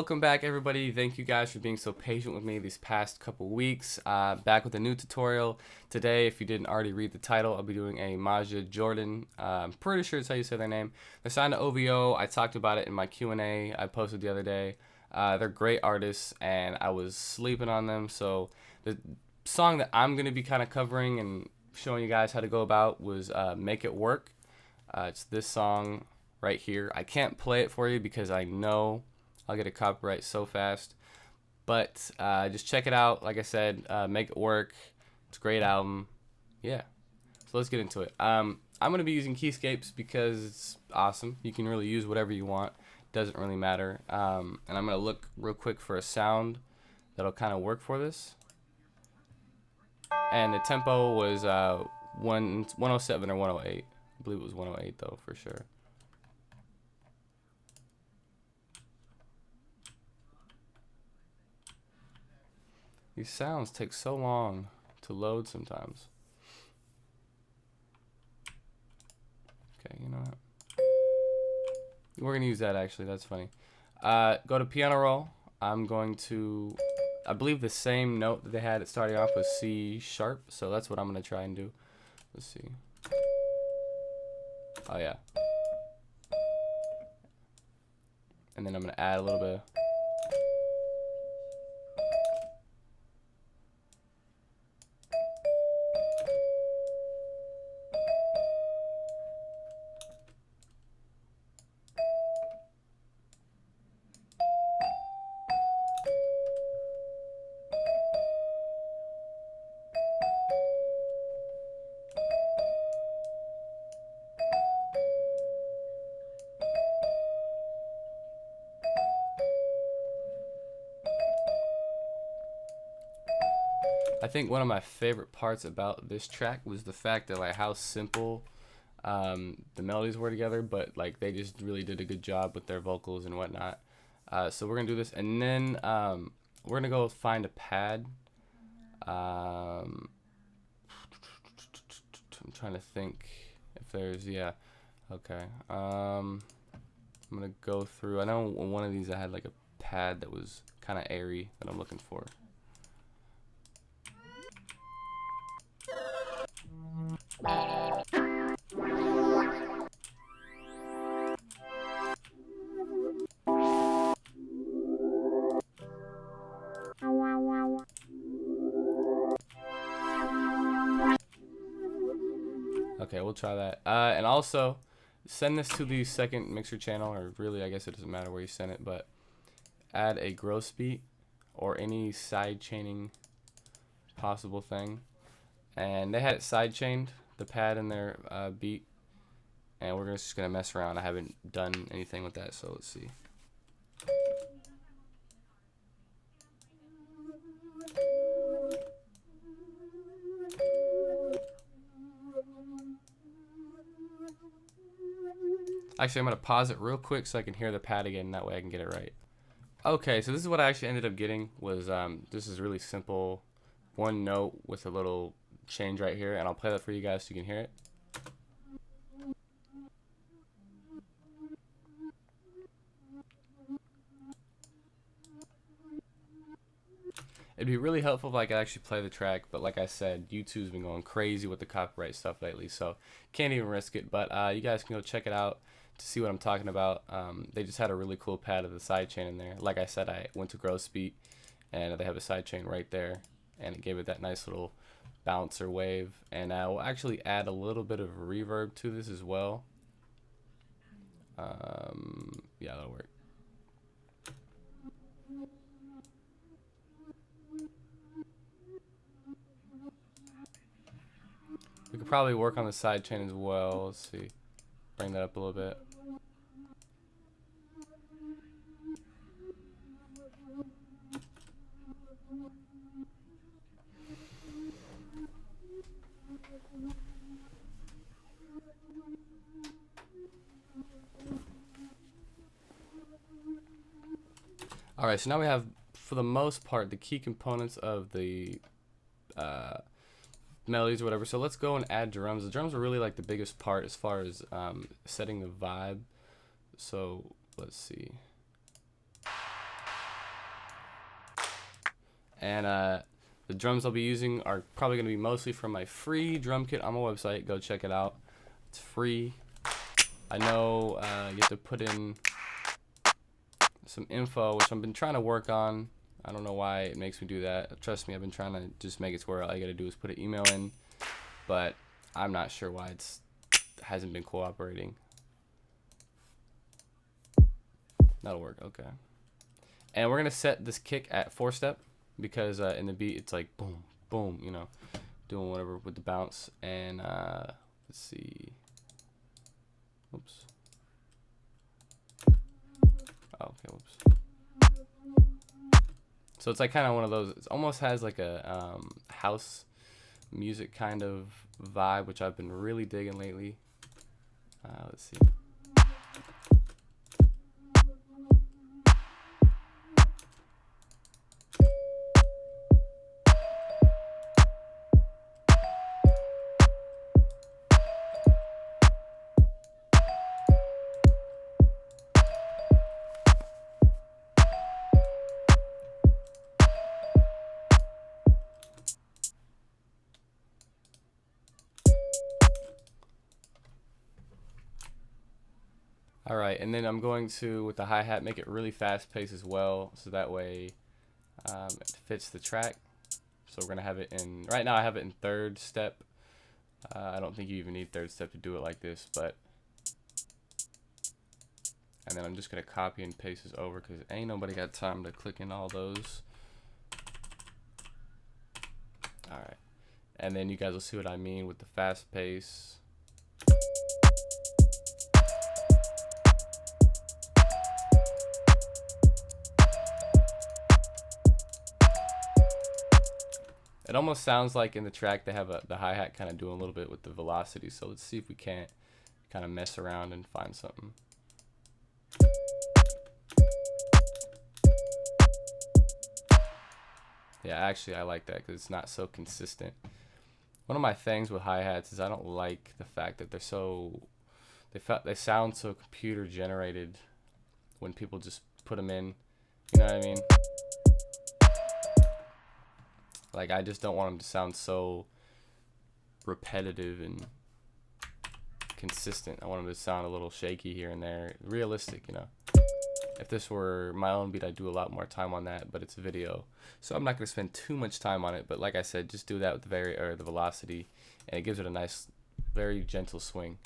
Welcome back, everybody. Thank you guys for being so patient with me these past couple weeks. Back with a new tutorial today. If you didn't already read the title, I'll be doing a Majid Jordan. I'm pretty sure it's how you say their name. They're signed to OVO. I talked about it in my Q&A I posted the other day. They're great artists, and I was sleeping on them. So the song that I'm going to be kind of covering and showing you guys how to go about was Make It Work. It's this song right here. I can't play it for you because I know I'll get a copyright so fast, but just check it out. Like I said, Make It Work. It's a great album. Yeah, so let's get into it. I'm gonna be using keyscapes because it's awesome. You can really use whatever you want. Doesn't really matter. And I'm gonna look real quick for a sound that'll kind of work for this. And the tempo was 107 or 108. I believe it was 108 though, for sure. These sounds take so long to load sometimes. Okay, you know what? We're gonna use that actually, that's funny. Go to piano roll. I'm going to, I believe the same note that they had it starting off was C sharp, so that's what I'm gonna try and do. Let's see. Oh yeah. And then I'm gonna add a little bit. I think one of my favorite parts about this track was the fact that like how simple the melodies were together, but like they just really did a good job with their vocals and whatnot. So we're gonna do this, and then we're gonna go find a pad. I'm trying to think if there's okay. I'm gonna go through. I know on one of these I had like a pad that was kind of airy that I'm looking for. Okay, we'll try that. And also, send this to the second mixer channel, or really, I guess it doesn't matter where you send it, but add a gross beat or any side chaining possible thing. And they had it side chained, the pad in their beat, and we're just gonna mess around. I haven't done anything with that, so let's see. Actually, I'm going to pause it real quick so I can hear the pad again. That way I can get it right. Okay, so this is what I actually ended up getting. Was this is really simple. One note with a little change right here. And I'll play that for you guys so you can hear it. It'd be really helpful if I could actually play the track, but like I said, YouTube's been going crazy with the copyright stuff lately, so can't even risk it. But you guys can go check it out to see what I'm talking about. They just had a really cool pad of the sidechain in there. Like I said, I went to gross beat, and they have a sidechain right there, and it gave it that nice little bounce or wave. And I will actually add a little bit of reverb to this as well. Yeah, that'll work. We could probably work on the side chain as well. Let's see. Bring that up a little bit. Alright, so now we have, for the most part, the key components of the melodies or whatever. So let's go and add drums. The drums are really like the biggest part as far as setting the vibe. So let's see. And the drums I'll be using are probably going to be mostly from my free drum kit on my website. Go check it out. It's free. I know you have to put in some info, which I've been trying to work on. I don't know why it makes me do that. Trust me, I've been trying to just make it to where all you got to do is put an email in. But I'm not sure why it hasn't been cooperating. That'll work. Okay. And we're going to set this kick at 4-step. Because in the beat it's like boom, boom, you know, doing whatever with the bounce. And let's see. Oops. Oh, okay, whoops. So it's like kind of one of those. It almost has like a house music kind of vibe, which I've been really digging lately. Let's see. All right, and then I'm going to, with the hi-hat, make it really fast-paced as well, so that way it fits the track. So we're gonna have it in, right now I have it in 3rd step. I don't think you even need 3rd step to do it like this, but, and then I'm just gonna copy and paste this over because ain't nobody got time to click in all those. All right, and then you guys will see what I mean with the fast pace. It almost sounds like in the track they have the hi-hat kind of doing a little bit with the velocity. So let's see if we can't kind of mess around and find something. Yeah, actually I like that because it's not so consistent. One of my things with hi-hats is I don't like the fact that they're so, they sound so computer generated when people just put them in. You know what I mean? Like, I just don't want them to sound so repetitive and consistent. I want them to sound a little shaky here and there. Realistic, you know. If this were my own beat, I'd do a lot more time on that, but it's a video. So I'm not going to spend too much time on it, but like I said, just do that with the velocity, and it gives it a nice, very gentle swing.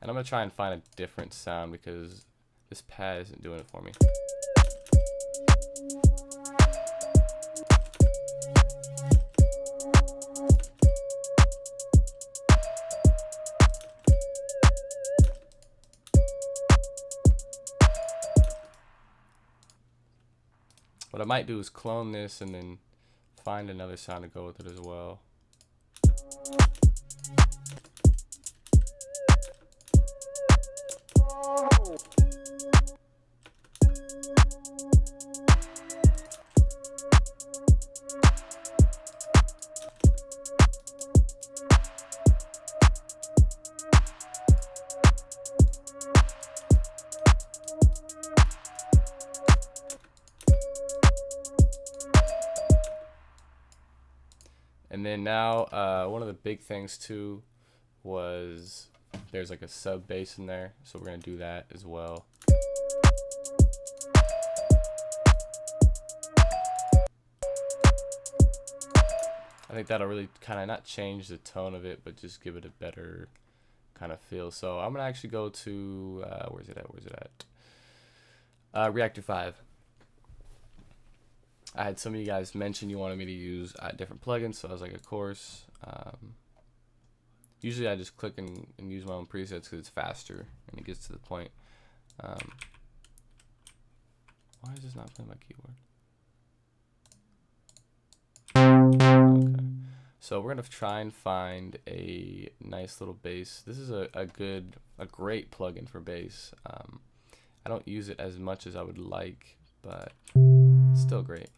And I'm going to try and find a different sound because this pad isn't doing it for me. What I might do is clone this and then find another sound to go with it as well. And then now, one of the big things too was there's like a sub bass in there, so we're gonna do that as well. I think that'll really kind of not change the tone of it, but just give it a better kind of feel. So I'm gonna actually go to where's it at? Reactor 5. I had some of you guys mention you wanted me to use different plugins, so I was like, of course. Usually I just click and use my own presets because it's faster and it gets to the point. Why is this not playing my keyboard? Okay. So we're gonna try and find a nice little bass. This is a great plugin for bass. I don't use it as much as I would like, but it's still great.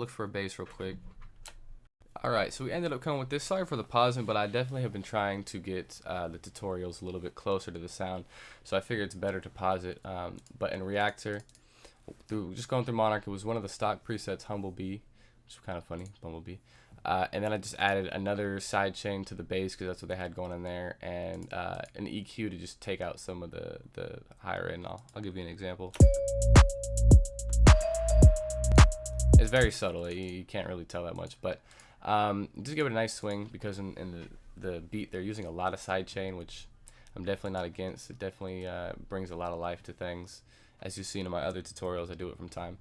look for a bass real quick. Alright, so we ended up coming with this. Sorry for the pausing, but I definitely have been trying to get the tutorials a little bit closer to the sound, so I figured it's better to pause it. But in Reactor, just going through Monarch, it was one of the stock presets, Humblebee, which is kind of funny, Bumblebee. And then I just added another sidechain to the bass because that's what they had going in there, and an EQ to just take out some of the higher end. I'll give you an example. It's very subtle, you can't really tell that much, but just give it a nice swing, because in the beat they're using a lot of sidechain, which I'm definitely not against. It definitely brings a lot of life to things. As you've seen in my other tutorials, I do it from time.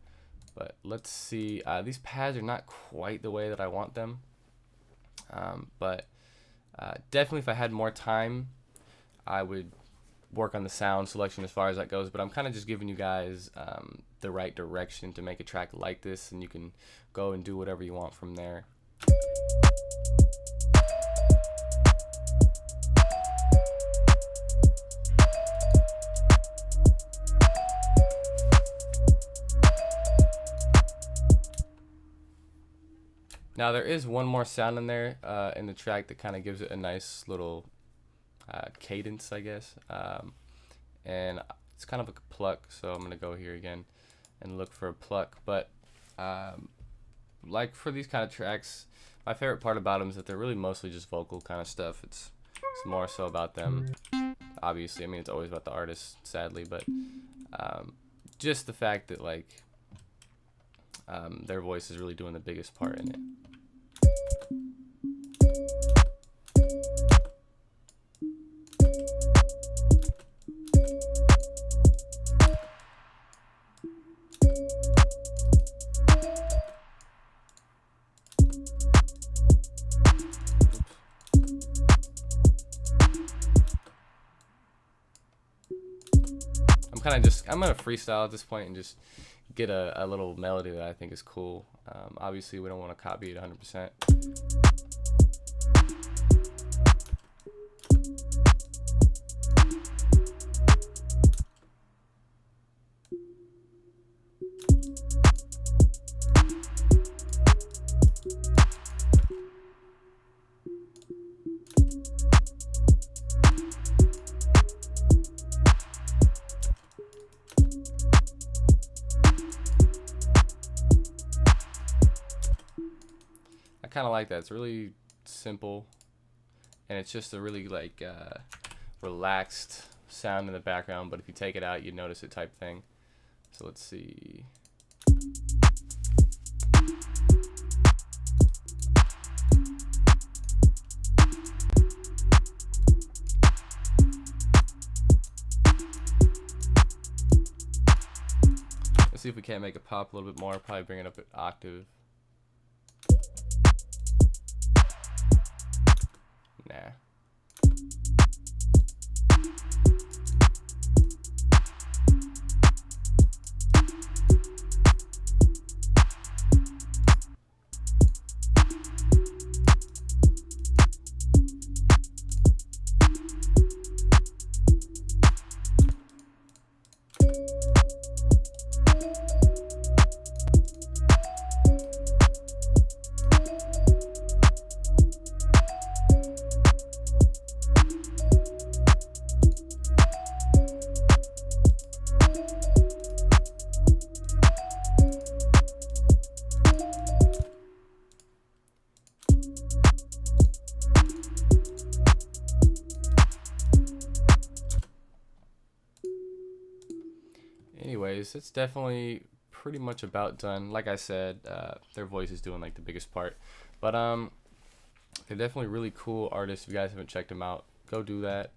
But let's see, these pads are not quite the way that I want them, but definitely if I had more time I would work on the sound selection as far as that goes, but I'm kind of just giving you guys the right direction to make a track like this, and you can go and do whatever you want from there. Now there is one more sound in there in the track that kind of gives it a nice little cadence, I guess, and it's kind of like a pluck, so I'm gonna go here again and look for a pluck. But like for these kind of tracks, my favorite part about them is that they're really mostly just vocal kind of stuff. It's more so about them, obviously. I mean, it's always about the artist, sadly, but just the fact that like their voice is really doing the biggest part in it. I'm gonna freestyle at this point and just get a little melody that I think is cool. Obviously we don't want to copy it 100%. I kind of like that. It's really simple, and it's just a really like relaxed sound in the background, but if you take it out you notice it type thing. So let's see. Let's see if we can't make it pop a little bit more. Probably bring it up an octave. Nah. Anyways, it's definitely pretty much about done. Like I said, their voice is doing like the biggest part, but they're definitely really cool artists. If you guys haven't checked them out, go do that.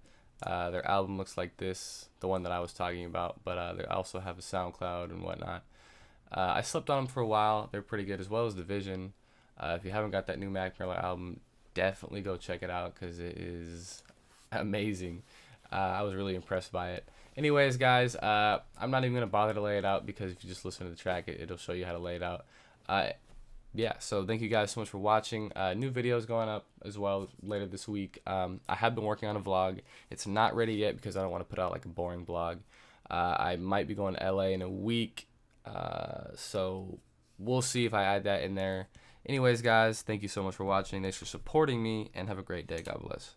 Their album looks like this, the one that I was talking about, but they also have a SoundCloud and whatnot. I slept on them for a while. They're pretty good, as well as Division. If you haven't got that new Mac Miller album, definitely go check it out because it is amazing. I was really impressed by it. Anyways, guys, I'm not even going to bother to lay it out because if you just listen to the track, it'll show you how to lay it out. Yeah, so thank you guys so much for watching. New videos going up as well later this week. I have been working on a vlog. It's not ready yet because I don't want to put out like a boring vlog. I might be going to LA in a week, so we'll see if I add that in there. Anyways, guys, thank you so much for watching. Thanks for supporting me, and have a great day. God bless.